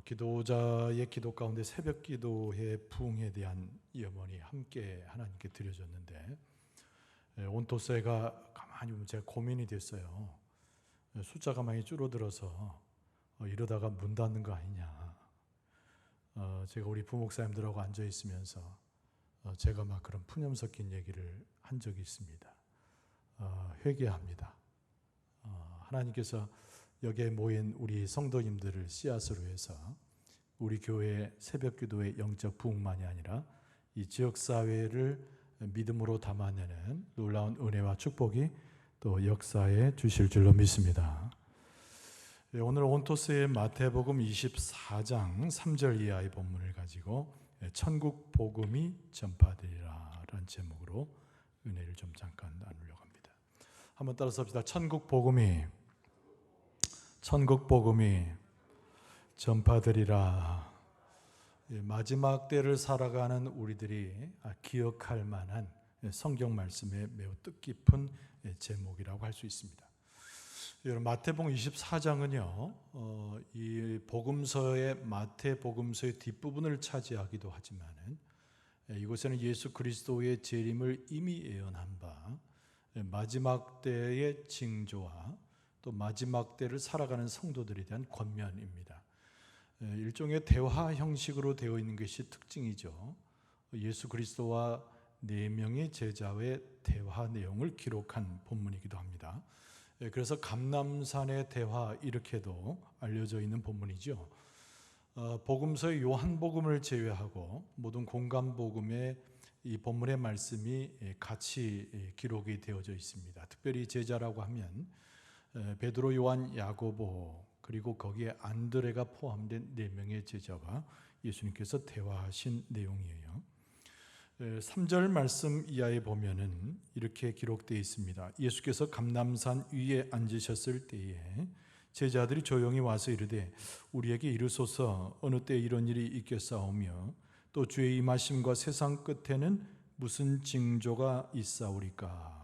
기도자의 기도 가운데 새벽 기도의 부흥에 대한 염원이 함께 하나님께 드려졌는데, 온토세가 가만히 보면 제가 고민이 됐어요. 숫자가 많이 줄어들어서 이러다가 문 닫는 거 아니냐. 제가 우리 부목사님들하고 앉아 있으면서 제가 막 그런 푸념 섞인 얘기를 한 적이 있습니다. 회개합니다. 하나님께서 여기에 모인 우리 성도님들을 씨앗으로 해서 우리 교회 새벽 기도의 영적 부흥만이 아니라 이 지역사회를 믿음으로 담아내는 놀라운 은혜와 축복이 또 역사에 주실 줄로 믿습니다. 오늘 온토스의 마태복음 24장 3절 이하의 본문을 가지고 천국 복음이 전파되리라 라는 제목으로 은혜를 좀 잠깐 나누려고 합니다. 한번 따라서 합시다. 천국 복음이 전파되리라. 마지막 때를 살아가는 우리들이 기억할 만한 성경 말씀의 매우 뜻깊은 제목이라고 할 수 있습니다. 여러분, 마태복음 24장은요, 이 복음서의 마태복음서의 뒷부분을 차지하기도 하지만은 이곳에는 예수 그리스도의 재림을 이미 예언한 바 마지막 때의 징조와 또 마지막 때를 살아가는 성도들에 대한 권면입니다. 일종의 대화 형식으로 되어 있는 것이 특징이죠. 예수 그리스도와 4명의 제자의 대화 내용을 기록한 본문이기도 합니다. 그래서 감람산의 대화 이렇게도 알려져 있는 본문이죠. 복음서의 요한복음을 제외하고 모든 공간복음에 이 본문의 말씀이 같이 기록이 되어져 있습니다. 특별히 제자라고 하면 베드로, 요한, 야고보 그리고 거기에 안드레가 포함된 4명의 제자와 예수님께서 대화하신 내용이에요. 3절 말씀 이하에 보면은 이렇게 기록되어 있습니다. 예수께서 감람산 위에 앉으셨을 때에 제자들이 조용히 와서 이르되 우리에게 이르소서 어느 때 이런 일이 있겠사오며 또 주의 임하심과 세상 끝에는 무슨 징조가 있사오리까.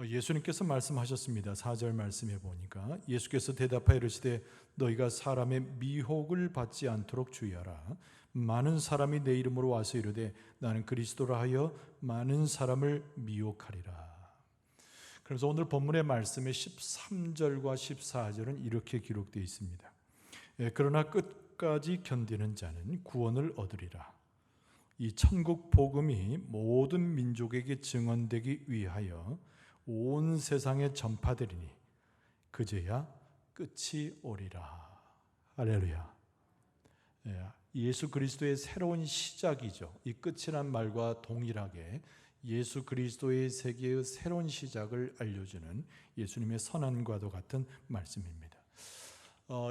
예수님께서 말씀하셨습니다. 4절 말씀해 보니까 예수께서 대답하여 이르시되 너희가 사람의 미혹을 받지 않도록 주의하라. 많은 사람이 내 이름으로 와서 이르되 나는 그리스도라 하여 많은 사람을 미혹하리라. 그래서 오늘 본문의 말씀의 13절과 14절은 이렇게 기록되어 있습니다. 그러나 끝까지 견디는 자는 구원을 얻으리라. 이 천국 복음이 모든 민족에게 증언되기 위하여 온 세상에 전파되리니 그제야 끝이 오리라. 할렐루야. 예수 그리스도의 새로운 시작이죠. 이 끝이란 말과 동일하게 예수 그리스도의 세계의 새로운 시작을 알려주는 예수님의 선언과도 같은 말씀입니다.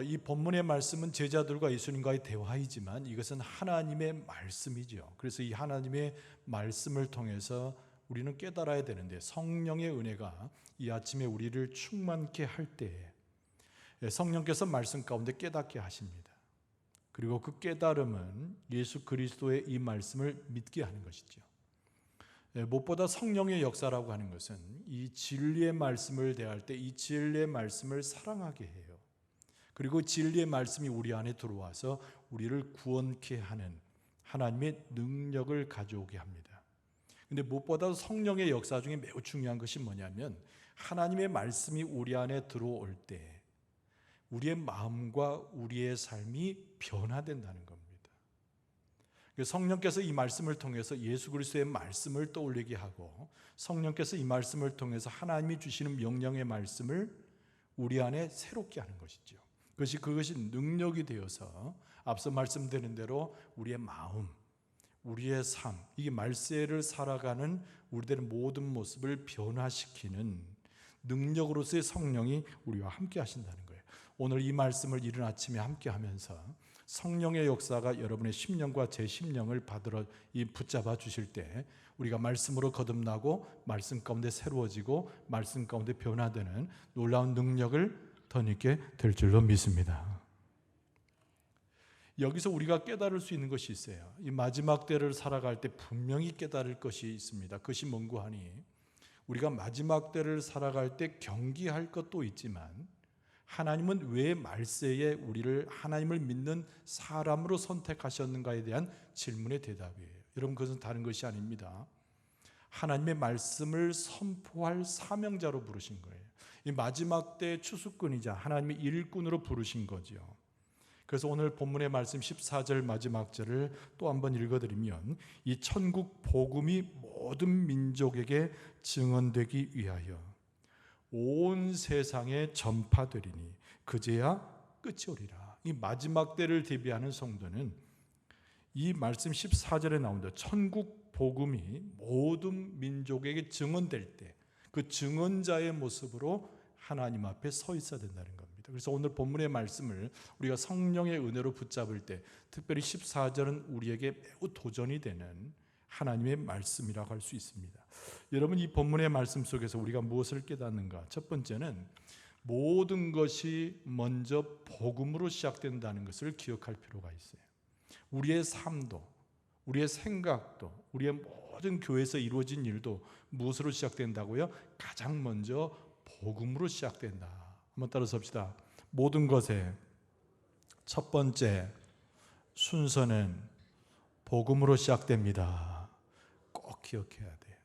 이 본문의 말씀은 제자들과 예수님과의 대화이지만 이것은 하나님의 말씀이죠. 그래서 이 하나님의 말씀을 통해서 우리는 깨달아야 되는데 성령의 은혜가 이 아침에 우리를 충만케 할 때에 성령께서 말씀 가운데 깨닫게 하십니다. 그리고 그 깨달음은 예수 그리스도의 이 말씀을 믿게 하는 것이죠. 무엇보다 성령의 역사라고 하는 것은 이 진리의 말씀을 대할 때 이 진리의 말씀을 사랑하게 해요. 그리고 진리의 말씀이 우리 안에 들어와서 우리를 구원케 하는 하나님의 능력을 가져오게 합니다. 근데 무엇보다 성령의 역사 중에 매우 중요한 것이 뭐냐면 하나님의 말씀이 우리 안에 들어올 때 우리의 마음과 우리의 삶이 변화된다는 겁니다. 성령께서 이 말씀을 통해서 예수 그리스도의 말씀을 떠올리게 하고 성령께서 이 말씀을 통해서 하나님이 주시는 명령의 말씀을 우리 안에 새롭게 하는 것이죠. 그것이 능력이 되어서 앞서 말씀드린 대로 우리의 마음, 우리의 삶, 이게 말세를 살아가는 우리들의 모든 모습을 변화시키는 능력으로서의 성령이 우리와 함께 하신다는 거예요. 오늘 이 말씀을 이른 아침에 함께 하면서 성령의 역사가 여러분의 심령과 제 심령을 붙잡아 주실 때 우리가 말씀으로 거듭나고 말씀 가운데 새로워지고 말씀 가운데 변화되는 놀라운 능력을 덧입게 될 줄로 믿습니다. 여기서 우리가 깨달을 수 있는 것이 있어요. 이 마지막 때를 살아갈 때 분명히 깨달을 것이 있습니다. 그것이 뭔고 하니 우리가 마지막 때를 살아갈 때 경기할 것도 있지만 하나님은 왜 말세에 우리를 하나님을 믿는 사람으로 선택하셨는가에 대한 질문의 대답이에요. 여러분, 그것은 다른 것이 아닙니다. 하나님의 말씀을 선포할 사명자로 부르신 거예요. 이 마지막 때의 추수꾼이자 하나님의 일꾼으로 부르신 거죠. 그래서 오늘 본문의 말씀 14절 마지막 절을 또 한번 읽어드리면, 이 천국 복음이 모든 민족에게 증언되기 위하여 온 세상에 전파되리니 그제야 끝이 오리라. 이 마지막 때를 대비하는 성도는 이 말씀 14절에 나온다. 천국 복음이 모든 민족에게 증언될 때 그 증언자의 모습으로 하나님 앞에 서 있어야 된다는 겁니다. 그래서 오늘 본문의 말씀을 우리가 성령의 은혜로 붙잡을 때, 특별히 14절은 우리에게 매우 도전이 되는 하나님의 말씀이라고 할 수 있습니다. 여러분, 이 본문의 말씀 속에서 우리가 무엇을 깨닫는가? 첫 번째는 모든 것이 먼저 복음으로 시작된다는 것을 기억할 필요가 있어요. 우리의 삶도, 우리의 생각도, 우리의 모든 교회에서 이루어진 일도 무엇으로 시작된다고요? 가장 먼저 복음으로 시작된다. 한번 따라서 합시다. 모든 것의 첫 번째 순서는 복음으로 시작됩니다. 꼭 기억해야 돼요.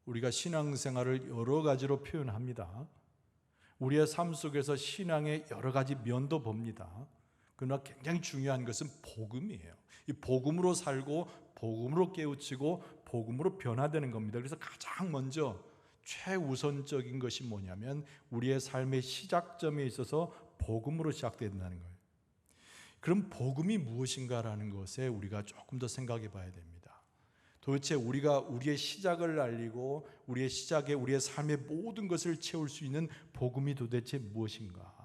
우리가 신앙생활을 여러 가지로 표현합니다. 우리의 삶 속에서 신앙의 여러 가지 면도 봅니다. 그러나 굉장히 중요한 것은 복음이에요. 이 복음으로 살고 복음으로 깨우치고 복음으로 변화되는 겁니다. 그래서 가장 먼저 최우선적인 것이 뭐냐면 우리의 삶의 시작점에 있어서 복음으로 시작된다는 거예요. 그럼 복음이 무엇인가라는 것에 우리가 조금 더 생각해 봐야 됩니다. 도대체 우리가 우리의 시작을 알리고 우리의 시작에 우리의 삶의 모든 것을 채울 수 있는 복음이 도대체 무엇인가?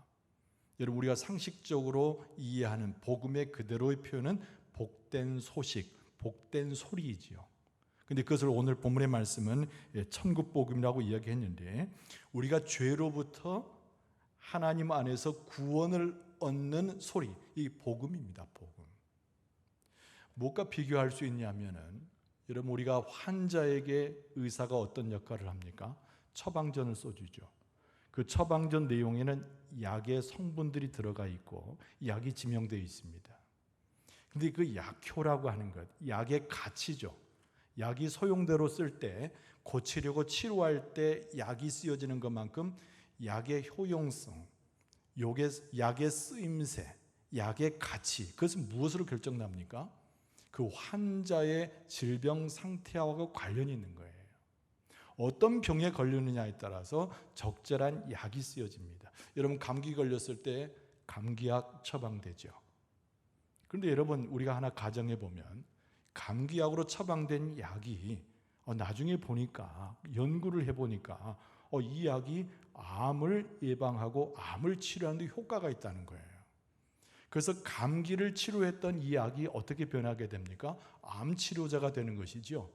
여러분, 우리가 상식적으로 이해하는 복음의 그대로의 표현은 복된 소식, 복된 소리이지요. 근데 그것을 오늘 본문의 말씀은 천국 복음이라고 이야기했는데, 우리가 죄로부터 하나님 안에서 구원을 얻는 소리, 이 복음입니다. 복음. 무엇과 비교할 수 있냐면은, 여러분, 우리가 환자에게 의사가 어떤 역할을 합니까? 처방전을 써주죠. 그 처방전 내용에는 약의 성분들이 들어가 있고 약이 지명되어 있습니다. 근데 그 약효라고 하는 것, 약의 가치죠. 약이 소용대로 쓸 때, 고치려고 치료할 때 약이 쓰여지는 것만큼 약의 효용성, 약의 쓰임새, 약의 가치, 그것은 무엇으로 결정납니까? 그 환자의 질병 상태하고 관련이 있는 거예요. 어떤 병에 걸리느냐에 따라서 적절한 약이 쓰여집니다. 여러분, 감기 걸렸을 때 감기약 처방되죠. 그런데 여러분, 우리가 하나 가정해 보면 감기약으로 처방된 약이 나중에 보니까, 연구를 해보니까 이 약이 암을 예방하고 암을 치료하는 데 효과가 있다는 거예요. 그래서 감기를 치료했던 이 약이 어떻게 변하게 됩니까? 암 치료제가 되는 것이죠.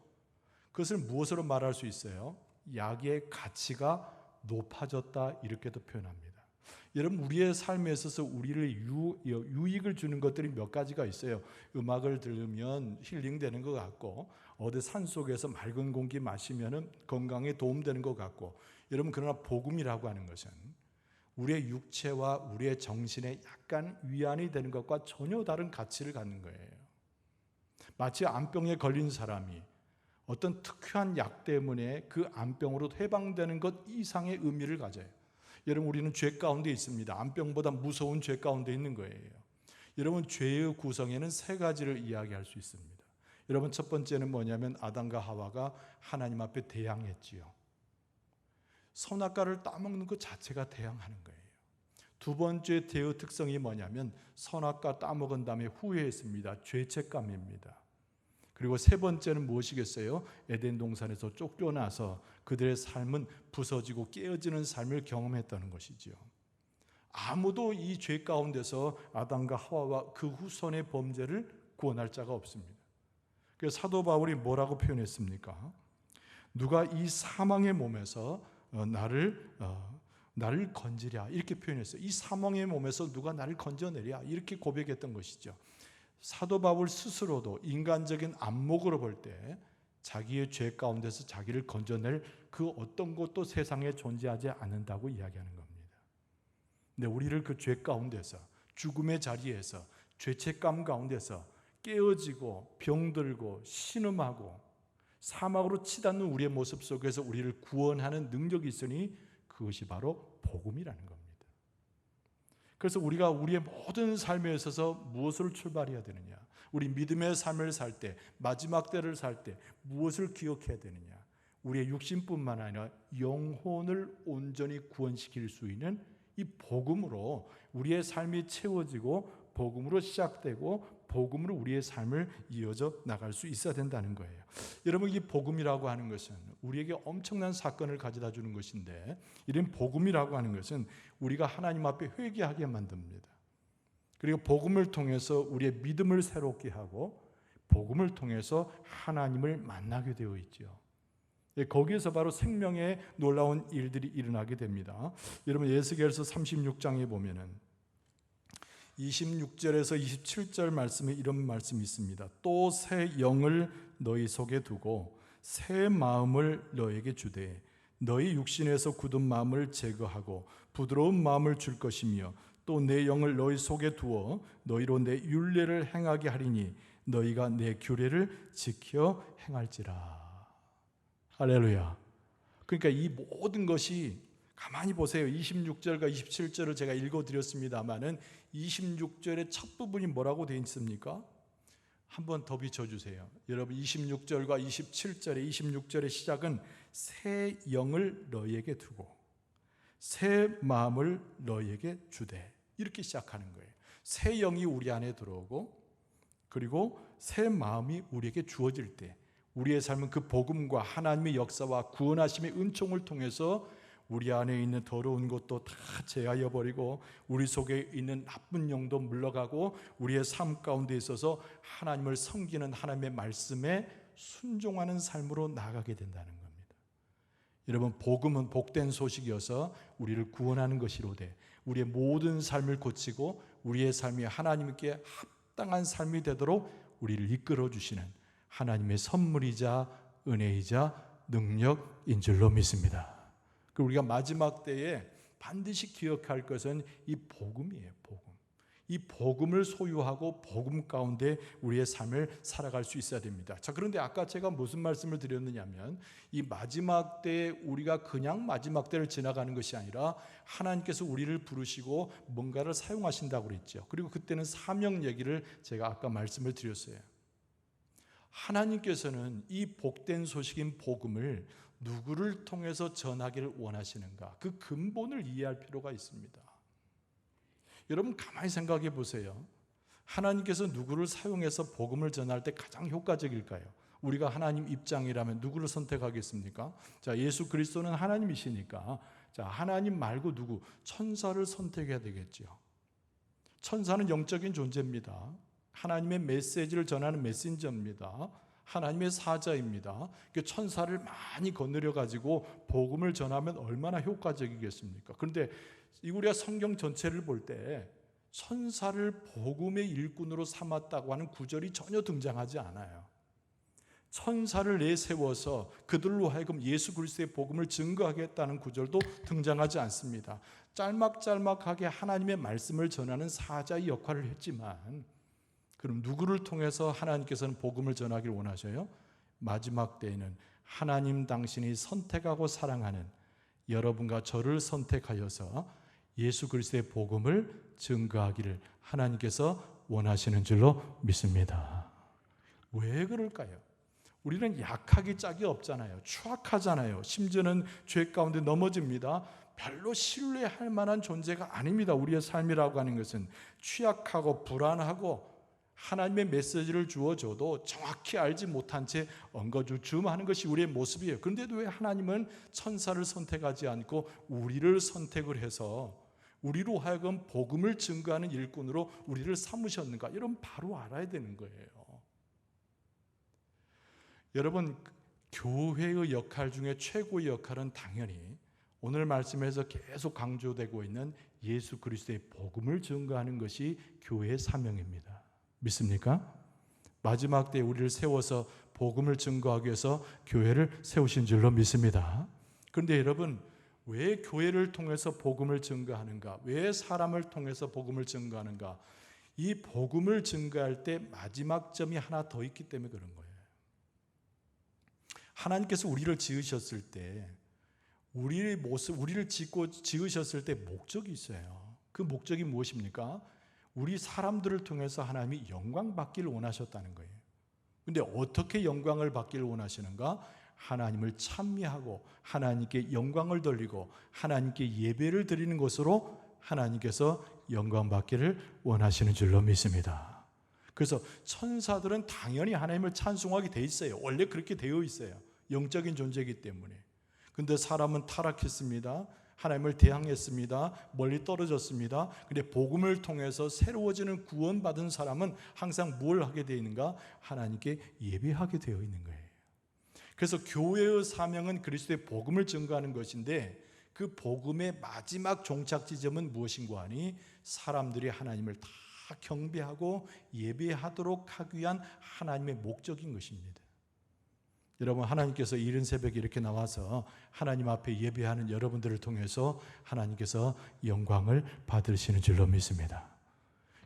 그것을 무엇으로 말할 수 있어요? 약의 가치가 높아졌다, 이렇게도 표현합니다. 여러분, 우리의 삶에 있어서 우리를 유익을 주는 것들이 몇 가지가 있어요. 음악을 들으면 힐링되는 것 같고, 어디 산속에서 맑은 공기 마시면 건강에 도움되는 것 같고, 여러분, 그러나 복음이라고 하는 것은 우리의 육체와 우리의 정신에 약간 위안이 되는 것과 전혀 다른 가치를 갖는 거예요. 마치 암병에 걸린 사람이 어떤 특효한 약 때문에 그 암병으로 해방되는 것 이상의 의미를 가져요. 여러분, 우리는 죄 가운데 있습니다. 암병보다 무서운 죄 가운데 있는 거예요. 여러분, 죄의 구성에는 세 가지를 이야기할 수 있습니다. 여러분, 첫 번째는 뭐냐면 아담과 하와가 하나님 앞에 대항했지요. 선악과를 따먹는 것 자체가 대항하는 거예요. 두 번째 죄의 특성이 뭐냐면 선악과 따먹은 다음에 후회했습니다. 죄책감입니다. 그리고 세 번째는 무엇이겠어요? 에덴 동산에서 쫓겨나서 그들의 삶은 부서지고 깨어지는 삶을 경험했다는 것이죠. 아무도 이 죄 가운데서 아담과 하와와 그 후손의 범죄를 구원할 자가 없습니다. 그래서 사도 바울이 뭐라고 표현했습니까? 누가 이 사망의 몸에서 나를 건지랴, 이렇게 표현했어요. 이 사망의 몸에서 누가 나를 건져내랴, 이렇게 고백했던 것이죠. 사도 바울 스스로도 인간적인 안목으로 볼 때 자기의 죄 가운데서 자기를 건져낼 그 어떤 것도 세상에 존재하지 않는다고 이야기하는 겁니다. 근데 우리를 그 죄 가운데서, 죽음의 자리에서, 죄책감 가운데서 깨어지고 병들고 신음하고 사막으로 치닫는 우리의 모습 속에서 우리를 구원하는 능력이 있으니 그것이 바로 복음이라는 겁니다. 그래서 우리가 우리의 모든 삶에 있어서 무엇을 출발해야 되느냐, 우리 믿음의 삶을 살 때, 마지막 때를 살 때 무엇을 기억해야 되느냐, 우리의 육신뿐만 아니라 영혼을 온전히 구원시킬 수 있는 이 복음으로 우리의 삶이 채워지고 복음으로 시작되고 복음으로 우리의 삶을 이어져 나갈 수 있어야 된다는 거예요. 여러분, 이 복음이라고 하는 것은 우리에게 엄청난 사건을 가져다 주는 것인데, 이런 복음이라고 하는 것은 우리가 하나님 앞에 회개하게 만듭니다. 그리고 복음을 통해서 우리의 믿음을 새롭게 하고 복음을 통해서 하나님을 만나게 되어 있죠. 거기에서 바로 생명의 놀라운 일들이 일어나게 됩니다. 여러분, 에스겔서 36장에 보면은 26절에서 27절 말씀에 이런 말씀이 있습니다. 또 새 영을 너희 속에 두고 새 마음을 너에게 주되 너희 육신에서 굳은 마음을 제거하고 부드러운 마음을 줄 것이며 또 내 영을 너희 속에 두어 너희로 내 율례를 행하게 하리니 너희가 내 규례를 지켜 행할지라. 할렐루야. 그러니까 이 모든 것이, 가만히 보세요. 26절과 27절을 제가 읽어드렸습니다마는 26절의 첫 부분이 뭐라고 되어 있습니까? 한번 더 비춰주세요. 여러분, 26절과 27절의 26절의 시작은 새 영을 너희에게 두고 새 마음을 너희에게 주되, 이렇게 시작하는 거예요. 새 영이 우리 안에 들어오고 그리고 새 마음이 우리에게 주어질 때 우리의 삶은 그 복음과 하나님의 역사와 구원하심의 은총을 통해서 우리 안에 있는 더러운 것도 다 제하여 버리고 우리 속에 있는 나쁜 영도 물러가고 우리의 삶 가운데 있어서 하나님을 섬기는 하나님의 말씀에 순종하는 삶으로 나아가게 된다는 겁니다. 여러분, 복음은 복된 소식이어서 우리를 구원하는 것이로되 우리의 모든 삶을 고치고 우리의 삶이 하나님께 합당한 삶이 되도록 우리를 이끌어 주시는 하나님의 선물이자 은혜이자 능력인 줄로 믿습니다. 우리가 마지막 때에 반드시 기억할 것은 이 복음이에요. 복음. 이 복음을 소유하고 복음 가운데 우리의 삶을 살아갈 수 있어야 됩니다. 자, 그런데 아까 제가 무슨 말씀을 드렸느냐면 이 마지막 때에 우리가 그냥 마지막 때를 지나가는 것이 아니라 하나님께서 우리를 부르시고 뭔가를 사용하신다고 그랬죠. 그리고 그때는 사명 얘기를 제가 아까 말씀을 드렸어요. 하나님께서는 이 복된 소식인 복음을 누구를 통해서 전하기를 원하시는가? 그 근본을 이해할 필요가 있습니다. 여러분, 가만히 생각해 보세요. 하나님께서 누구를 사용해서 복음을 전할 때 가장 효과적일까요? 우리가 하나님 입장이라면 누구를 선택하겠습니까? 자, 예수 그리스도는 하나님이시니까 자, 하나님 말고 누구? 천사를 선택해야 되겠죠. 천사는 영적인 존재입니다. 하나님의 메시지를 전하는 메신저입니다. 하나님의 사자입니다. 천사를 많이 거느려 가지고 복음을 전하면 얼마나 효과적이겠습니까? 그런데 우리가 성경 전체를 볼 때 천사를 복음의 일꾼으로 삼았다고 하는 구절이 전혀 등장하지 않아요. 천사를 내세워서 그들로 하여금 예수 그리스도의 복음을 증거하겠다는 구절도 등장하지 않습니다. 짤막짤막하게 하나님의 말씀을 전하는 사자의 역할을 했지만, 그럼 누구를 통해서 하나님께서는 복음을 전하기를 원하셔요? 마지막 때에는 하나님 당신이 선택하고 사랑하는 여러분과 저를 선택하여서 예수 그리스도의 복음을 증거하기를 하나님께서 원하시는 줄로 믿습니다. 왜 그럴까요? 우리는 약하기 짝이 없잖아요. 추악하잖아요. 심지어는 죄 가운데 넘어집니다. 별로 신뢰할 만한 존재가 아닙니다. 우리의 삶이라고 하는 것은 취약하고 불안하고 하나님의 메시지를 주어줘도 정확히 알지 못한 채 엉거주춤하는 것이 우리의 모습이에요. 그런데도 왜 하나님은 천사를 선택하지 않고 우리를 선택을 해서 우리로 하여금 복음을 증거하는 일꾼으로 우리를 삼으셨는가? 이런 바로 알아야 되는 거예요. 여러분, 교회의 역할 중에 최고의 역할은 당연히 오늘 말씀에서 계속 강조되고 있는 예수 그리스도의 복음을 증거하는 것이 교회의 사명입니다. 믿습니까? 마지막 때에 우리를 세워서 복음을 증거하기 위해서 교회를 세우신 줄로 믿습니다. 그런데 여러분, 왜 교회를 통해서 복음을 증거하는가? 왜 사람을 통해서 복음을 증거하는가? 이 복음을 증거할 때 마지막 점이 하나 더 있기 때문에 그런 거예요. 하나님께서 우리를 지으셨을 때 우리의 모습, 우리를 지으셨을 때 목적이 있어요. 그 목적이 무엇입니까? 우리 사람들을 통해서 하나님이 영광 받기를 원하셨다는 거예요. 근데 어떻게 영광을 받기를 원하시는가? 하나님을 찬미하고 하나님께 영광을 돌리고 하나님께 예배를 드리는 것으로 하나님께서 영광 받기를 원하시는 줄로 믿습니다. 그래서 천사들은 당연히 하나님을 찬송하게 돼 있어요. 원래 그렇게 되어 있어요. 영적인 존재이기 때문에. 근데 사람은 타락했습니다. 하나님을 대항했습니다. 멀리 떨어졌습니다. 근데 복음을 통해서 새로워지는 구원받은 사람은 항상 뭘 하게 되어 있는가? 하나님께 예배하게 되어 있는 거예요. 그래서 교회의 사명은 그리스도의 복음을 증거하는 것인데 그 복음의 마지막 종착 지점은 무엇인가 하니 사람들이 하나님을 다 경배하고 예배하도록 하기 위한 하나님의 목적인 것입니다. 여러분, 하나님께서 이른 새벽에 이렇게 나와서 하나님 앞에 예배하는 여러분들을 통해서 하나님께서 영광을 받으시는 줄로 믿습니다.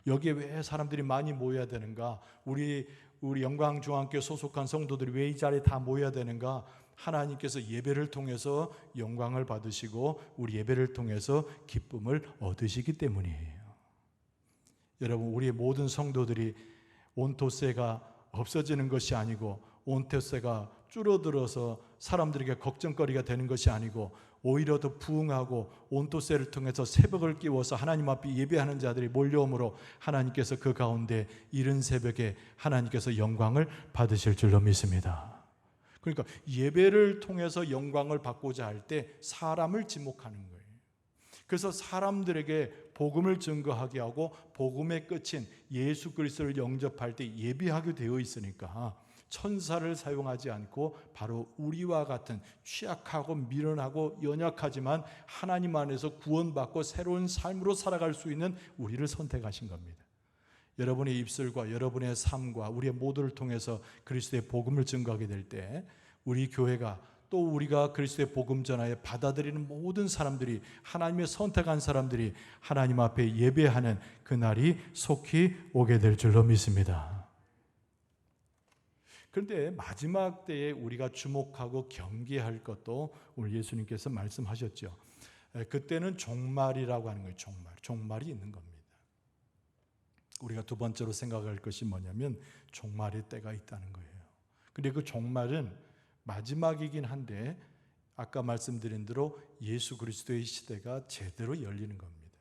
여기에 왜 사람들이 많이 모여야 되는가? 우리 영광중앙교회 소속한 성도들이 왜 이 자리에 다 모여야 되는가? 하나님께서 예배를 통해서 영광을 받으시고 우리 예배를 통해서 기쁨을 얻으시기 때문이에요. 여러분, 우리의 모든 성도들이 온토세가 없어지는 것이 아니고 온토세가 줄어들어서 사람들에게 걱정거리가 되는 것이 아니고 오히려 더 부흥하고 온토세를 통해서 새벽을 깨워서 하나님 앞에 예배하는 자들이 몰려오므로 하나님께서 그 가운데 이른 새벽에 하나님께서 영광을 받으실 줄로 믿습니다. 그러니까 예배를 통해서 영광을 받고자 할 때 사람을 지목하는 거예요. 그래서 사람들에게 복음을 증거하게 하고 복음의 끝인 예수 그리스도를 영접할 때 예배하게 되어 있으니까 천사를 사용하지 않고 바로 우리와 같은 취약하고 미련하고 연약하지만 하나님 안에서 구원받고 새로운 삶으로 살아갈 수 있는 우리를 선택하신 겁니다. 여러분의 입술과 여러분의 삶과 우리의 모두를 통해서 그리스도의 복음을 증거하게 될 때 우리 교회가 또 우리가 그리스도의 복음 전하에 받아들이는 모든 사람들이 하나님의 선택한 사람들이 하나님 앞에 예배하는 그날이 속히 오게 될 줄로 믿습니다. 그런데 마지막 때에 우리가 주목하고 경계할 것도 오늘 예수님께서 말씀하셨죠. 그때는 종말이라고 하는 거예요. 종말이 있는 겁니다. 우리가 두 번째로 생각할 것이 뭐냐면 종말의 때가 있다는 거예요. 근데 그 종말은 마지막이긴 한데 아까 말씀드린 대로 예수 그리스도의 시대가 제대로 열리는 겁니다.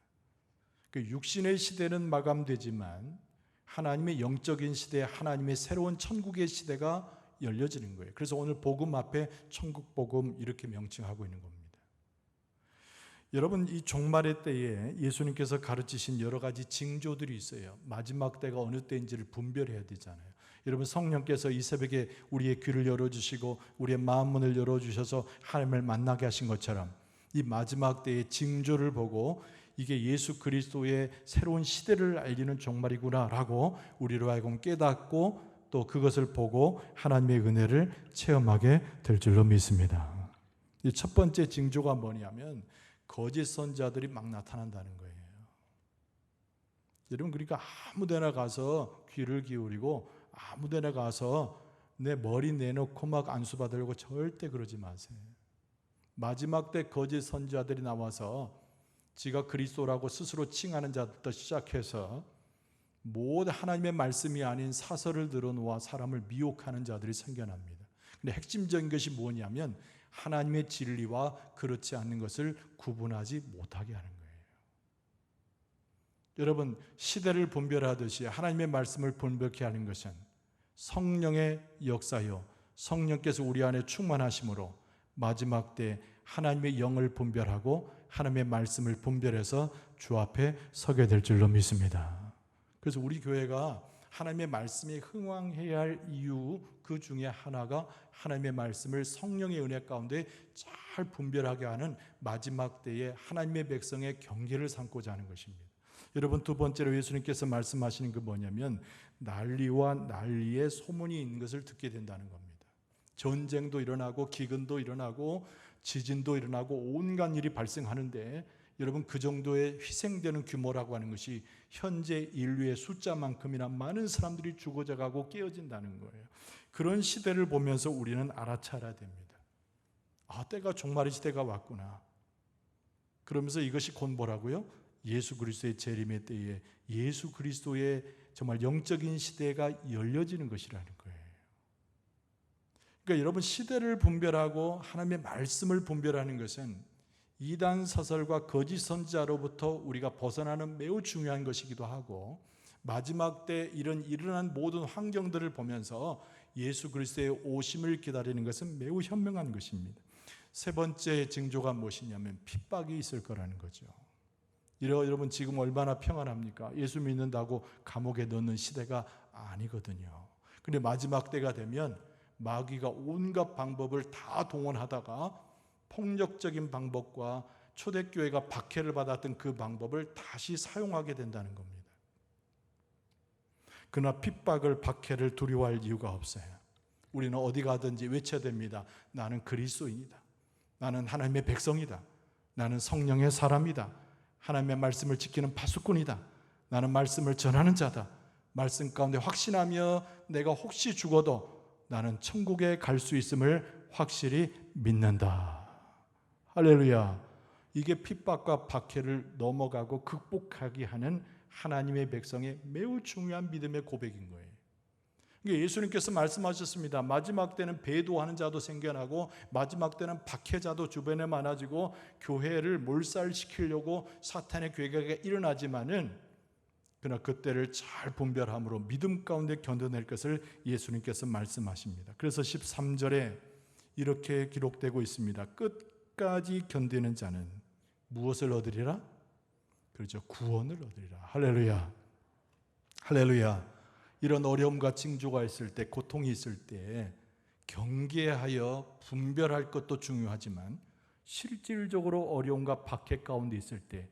그 육신의 시대는 마감되지만 하나님의 영적인 시대, 하나님의 새로운 천국의 시대가 열려지는 거예요. 그래서 오늘 복음 앞에 천국 복음 이렇게 명칭하고 있는 겁니다. 여러분, 이 종말의 때에 예수님께서 가르치신 여러 가지 징조들이 있어요. 마지막 때가 어느 때인지를 분별해야 되잖아요. 여러분, 성령께서 이 새벽에 우리의 귀를 열어주시고 우리의 마음문을 열어주셔서 하나님을 만나게 하신 것처럼 이 마지막 때의 징조를 보고 이게 예수 그리스도의 새로운 시대를 알리는 종말이구나 라고 우리로 하여금 깨닫고 또 그것을 보고 하나님의 은혜를 체험하게 될 줄로 믿습니다. 이 첫 번째 징조가 뭐냐면 거짓 선자들이 막 나타난다는 거예요. 여러분, 그러니까 아무 데나 가서 귀를 기울이고 아무 데나 가서 내 머리 내놓고 막 안수 받으려고 절대 그러지 마세요. 마지막 때 거짓 선자들이 나와서 지가 그리스도라고 스스로 칭하는 자부터 시작해서 모든 하나님의 말씀이 아닌 사설을 들어놓아 사람을 미혹하는 자들이 생겨납니다. 근데 핵심적인 것이 뭐냐면 하나님의 진리와 그렇지 않는 것을 구분하지 못하게 하는 거예요. 여러분, 시대를 분별하듯이 하나님의 말씀을 분별케 하는 것은 성령의 역사요, 성령께서 우리 안에 충만하심으로 마지막 때 하나님의 영을 분별하고 하나님의 말씀을 분별해서 주 앞에 서게 될 줄로 믿습니다. 그래서 우리 교회가 하나님의 말씀에 흥왕해야 할 이유 그 중에 하나가 하나님의 말씀을 성령의 은혜 가운데 잘 분별하게 하는 마지막 때에 하나님의 백성의 경계를 삼고자 하는 것입니다. 여러분, 두 번째로 예수님께서 말씀하시는 그 뭐냐면 난리와 난리의 소문이 있는 것을 듣게 된다는 겁니다. 전쟁도 일어나고 기근도 일어나고 지진도 일어나고 온갖 일이 발생하는데 여러분, 그 정도의 희생되는 규모라고 하는 것이 현재 인류의 숫자만큼이나 많은 사람들이 죽어져가고 깨어진다는 거예요. 그런 시대를 보면서 우리는 알아차려야 됩니다. 때가 종말의 시대가 왔구나. 그러면서 이것이 곧 뭐라고요? 예수 그리스도의 재림의 때에 예수 그리스도의 정말 영적인 시대가 열려지는 것이라는 거예요. 그러니까 여러분, 시대를 분별하고 하나님의 말씀을 분별하는 것은 이단 서설과 거짓 선지자로부터 우리가 벗어나는 매우 중요한 것이기도 하고, 마지막 때 이런 일어난 모든 환경들을 보면서 예수 그리스도의 오심을 기다리는 것은 매우 현명한 것입니다. 세 번째 징조가 무엇이냐면 핍박이 있을 거라는 거죠. 여러분, 지금 얼마나 평안합니까? 예수 믿는다고 감옥에 넣는 시대가 아니거든요. 근데 마지막 때가 되면 마귀가 온갖 방법을 다 동원하다가 폭력적인 방법과 초대교회가 박해를 받았던 그 방법을 다시 사용하게 된다는 겁니다. 그러나 핍박을, 박해를 두려워할 이유가 없어요. 우리는 어디 가든지 외쳐야 됩니다. 나는 그리스도인이다. 나는 하나님의 백성이다. 나는 성령의 사람이다. 하나님의 말씀을 지키는 파수꾼이다. 나는 말씀을 전하는 자다. 말씀 가운데 확신하며 내가 혹시 죽어도 나는 천국에 갈 수 있음을 확실히 믿는다. 할렐루야. 이게 핍박과 박해를 넘어가고 극복하게 하는 하나님의 백성의 매우 중요한 믿음의 고백인 거예요. 예수님께서 말씀하셨습니다. 마지막 때는 배도하는 자도 생겨나고 마지막 때는 박해자도 주변에 많아지고 교회를 몰살시키려고 사탄의 괴계가 일어나지만은 그러나 그때를 잘 분별함으로 믿음 가운데 견뎌낼 것을 예수님께서 말씀하십니다. 그래서 13절에 이렇게 기록되고 있습니다. 끝까지 견디는 자는 무엇을 얻으리라? 그렇죠. 구원을 얻으리라. 할렐루야. 할렐루야. 이런 어려움과 징조가 있을 때, 고통이 있을 때 경계하여 분별할 것도 중요하지만 실질적으로 어려움과 박해 가운데 있을 때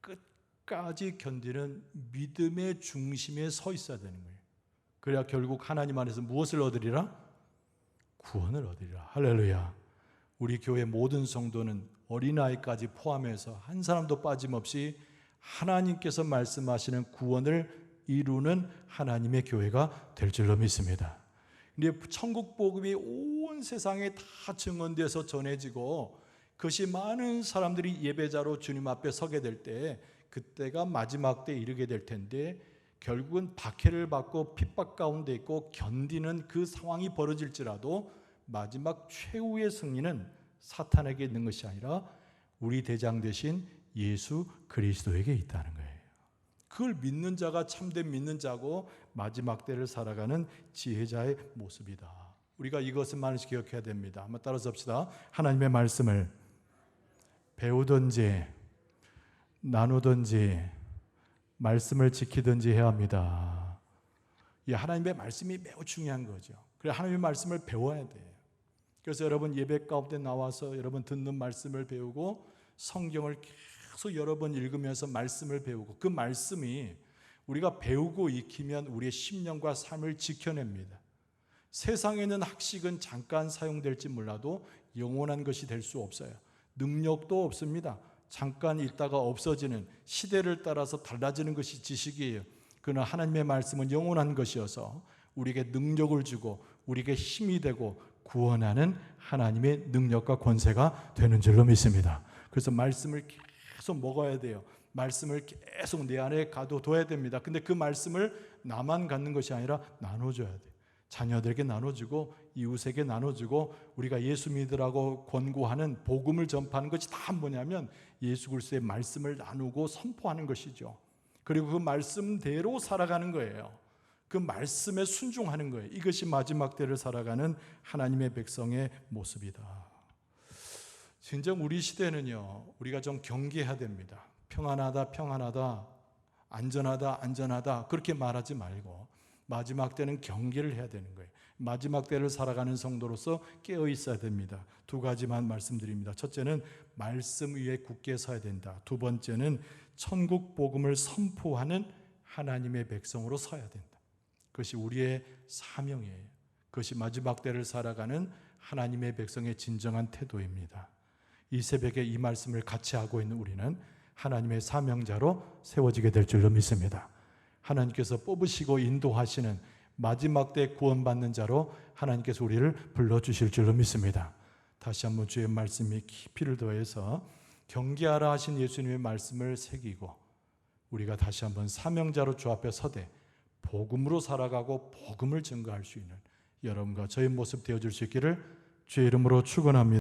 끝까지 견디는 믿음의 중심에 서 있어야 되는 거예요. 그래야 결국 하나님 안에서 무엇을 얻으리라? 구원을 얻으리라. 할렐루야. 우리 교회 모든 성도는 어린아이까지 포함해서 한 사람도 빠짐없이 하나님께서 말씀하시는 구원을 이루는 하나님의 교회가 될 줄로 믿습니다. 근데 천국 복음이 온 세상에 다 증언돼서 전해지고 그것이 많은 사람들이 예배자로 주님 앞에 서게 될 때, 그때가 마지막 때에 이르게 될 텐데 결국은 박해를 받고 핍박 가운데 있고 견디는 그 상황이 벌어질지라도 마지막 최후의 승리는 사탄에게 있는 것이 아니라 우리 대장 되신 예수 그리스도에게 있다는 거예요. 그걸 믿는 자가 참된 믿는 자고 마지막 때를 살아가는 지혜자의 모습이다. 우리가 이것을 많이 기억해야 됩니다. 한번 따라서 합시다. 하나님의 말씀을 배우든지 나누든지 말씀을 지키든지 해야 합니다. 이 하나님의 말씀이 매우 중요한 거죠. 그래서 하나님의 말씀을 배워야 돼요. 그래서 여러분 예배 가운데 나와서 여러분 듣는 말씀을 배우고 성경을 계속 여러 번 읽으면서 말씀을 배우고 그 말씀이 우리가 배우고 익히면 우리의 심령과 삶을 지켜냅니다. 세상에 있는 학식은 잠깐 사용될지 몰라도 영원한 것이 될 수 없어요. 능력도 없습니다. 잠깐 있다가 없어지는, 시대를 따라서 달라지는 것이 지식이에요. 그러나 하나님의 말씀은 영원한 것이어서 우리에게 능력을 주고 우리에게 힘이 되고 구원하는 하나님의 능력과 권세가 되는 줄로 믿습니다. 그래서 말씀을 계속 먹어야 돼요. 말씀을 계속 내 안에 가둬둬야 됩니다. 근데 그 말씀을 나만 갖는 것이 아니라 나눠줘야 돼요. 자녀들에게 나눠주고 이웃에게 나눠주고 우리가 예수 믿으라고 권고하는 복음을 전파하는 것이 다 뭐냐면 예수 그리스도의 말씀을 나누고 선포하는 것이죠. 그리고 그 말씀대로 살아가는 거예요. 그 말씀에 순종하는 거예요. 이것이 마지막 때를 살아가는 하나님의 백성의 모습이다. 진정 우리 시대는요, 우리가 좀 경계해야 됩니다. 평안하다, 평안하다, 안전하다, 안전하다 그렇게 말하지 말고 마지막 때는 경계를 해야 되는 거예요. 마지막 때를 살아가는 성도로서 깨어 있어야 됩니다. 두 가지만 말씀드립니다. 첫째는 말씀 위에 굳게 서야 된다. 두 번째는 천국 복음을 선포하는 하나님의 백성으로 서야 된다. 그것이 우리의 사명이에요. 그것이 마지막 때를 살아가는 하나님의 백성의 진정한 태도입니다. 이 새벽에 이 말씀을 같이 하고 있는 우리는 하나님의 사명자로 세워지게 될 줄로 믿습니다. 하나님께서 뽑으시고 인도하시는 마지막 때 구원받는 자로 하나님께서 우리를 불러주실 줄로 믿습니다. 다시 한번 주의 말씀이 깊이를 더해서 경계하라 하신 예수님의 말씀을 새기고 우리가 다시 한번 사명자로 주 앞에 서되 복음으로 살아가고 복음을 증거할 수 있는 여러분과 저의 모습 되어줄 수 있기를 주의 이름으로 축원합니다.